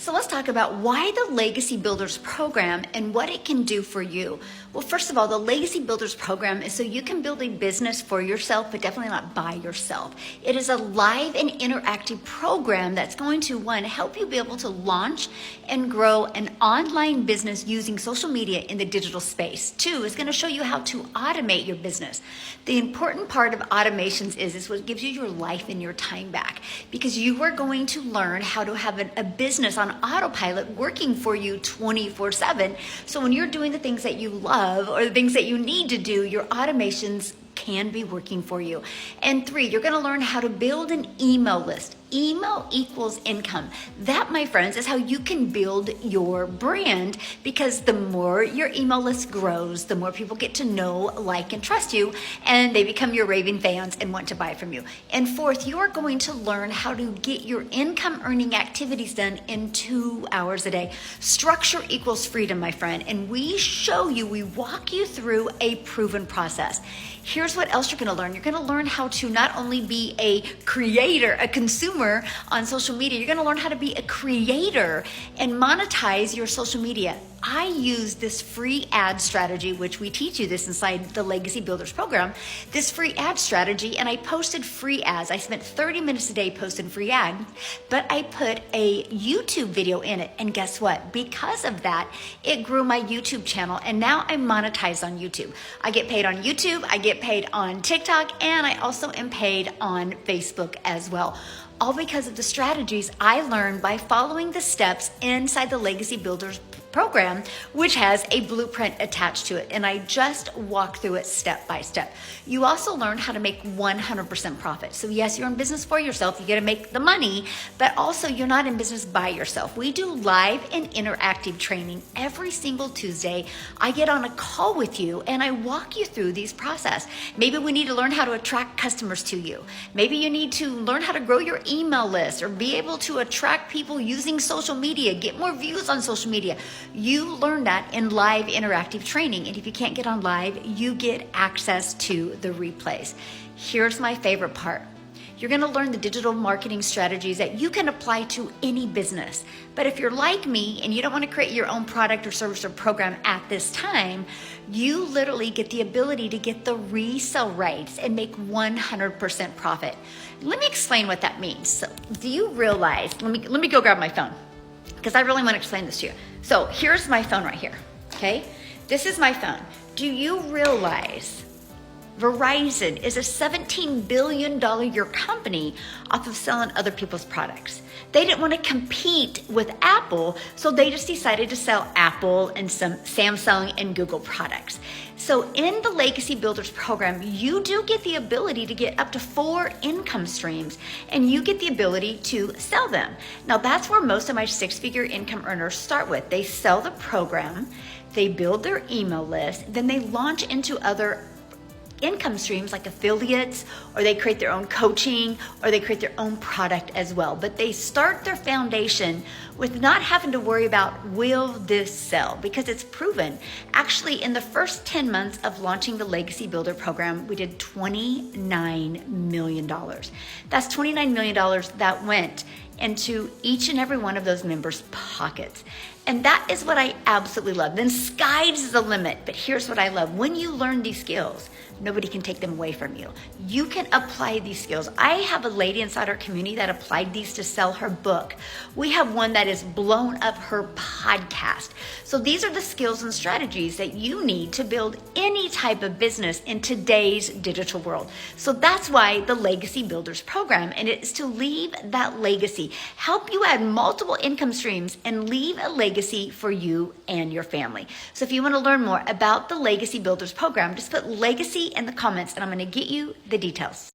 So let's talk about why the Legacy Builders program and what it can do for you. Well, first of all, the Legacy Builders program is so you can build a business for yourself, but definitely not by yourself. It is a live and interactive program that's going to, one, help you be able to launch and grow an online business using social media in the digital space. Two, is going to show you how to automate your business. The important part of automations is what gives you your life and your time back, because you are going to learn how to have a business on autopilot working for you 24/7. So when you're doing the things that you love or the things that you need to do, your automations can be working for you. And three, you're going to learn how to build an email list. Email equals income. That, my friends, is how you can build your brand, because the more your email list grows, the more people get to know, like, and trust you, and they become your raving fans and want to buy from you. And fourth, you are going to learn how to get your income earning activities done in 2 hours a day. Structure equals freedom, my friend. And we walk you through a proven process. Here's what else you're going to learn. You're going to learn how to not only be a creator, a consumer on social media, you're going to learn how to be a creator and monetize your social media. I use this free ad strategy, which we teach you this inside the Legacy Builders program, this free ad strategy, and I posted free ads. I spent 30 minutes a day posting free ads, but I put a YouTube video in it. And guess what? Because of that, it grew my YouTube channel, and now I'm monetized on YouTube. I get paid on YouTube, I get paid on TikTok, and I also am paid on Facebook as well. All because of the strategies I learned by following the steps inside the Legacy Builders program, which has a blueprint attached to it. And I just walk through it step by step. You also learn how to make 100% profit. So yes, you're in business for yourself. You got to make the money, but also you're not in business by yourself. We do live and interactive training every single Tuesday. I get on a call with you and I walk you through these process. Maybe we need to learn how to attract customers to you. Maybe you need to learn how to grow your email list or be able to attract people using social media, get more views on social media. You learn that in live interactive training. And if you can't get on live, you get access to the replays. Here's my favorite part. You're going to learn the digital marketing strategies that you can apply to any business. But if you're like me and you don't want to create your own product or service or program at this time, you literally get the ability to get the resale rights and make 100% profit. Let me explain what that means. So, do you realize, let me go grab my phone, because I really want to explain this to you. So here's my phone right here, okay? This is my phone. Do you realize Verizon is a $17 billion year company off of selling other people's products? They didn't want to compete with Apple, so they just decided to sell Apple and some Samsung and Google products. So in the Legacy Builders program, you do get the ability to get up to 4 income streams, and you get the ability to sell them. Now that's where most of my 6-figure income earners start with. They sell the program, they build their email list, then they launch into other income streams like affiliates, or they create their own coaching, or they create their own product as well. But they start their foundation with not having to worry about, will this sell? Because it's proven. Actually, in the first 10 months of launching the Legacy Builder program, we did $29 million. That's $29 million that went into each and every one of those members' pockets. And that is what I absolutely love. Then sky's the limit. But here's what I love. When you learn these skills, nobody can take them away from you. You can apply these skills. I have a lady inside our community that applied these to sell her book. We have one that has blown up her podcast. So these are the skills and strategies that you need to build any type of business in today's digital world. So that's why the Legacy Builders program, and it is to leave that legacy, help you add multiple income streams and leave a legacy for you and your family. So if you want to learn more about the Legacy Builders program, just put legacy in the comments and I'm going to get you the details.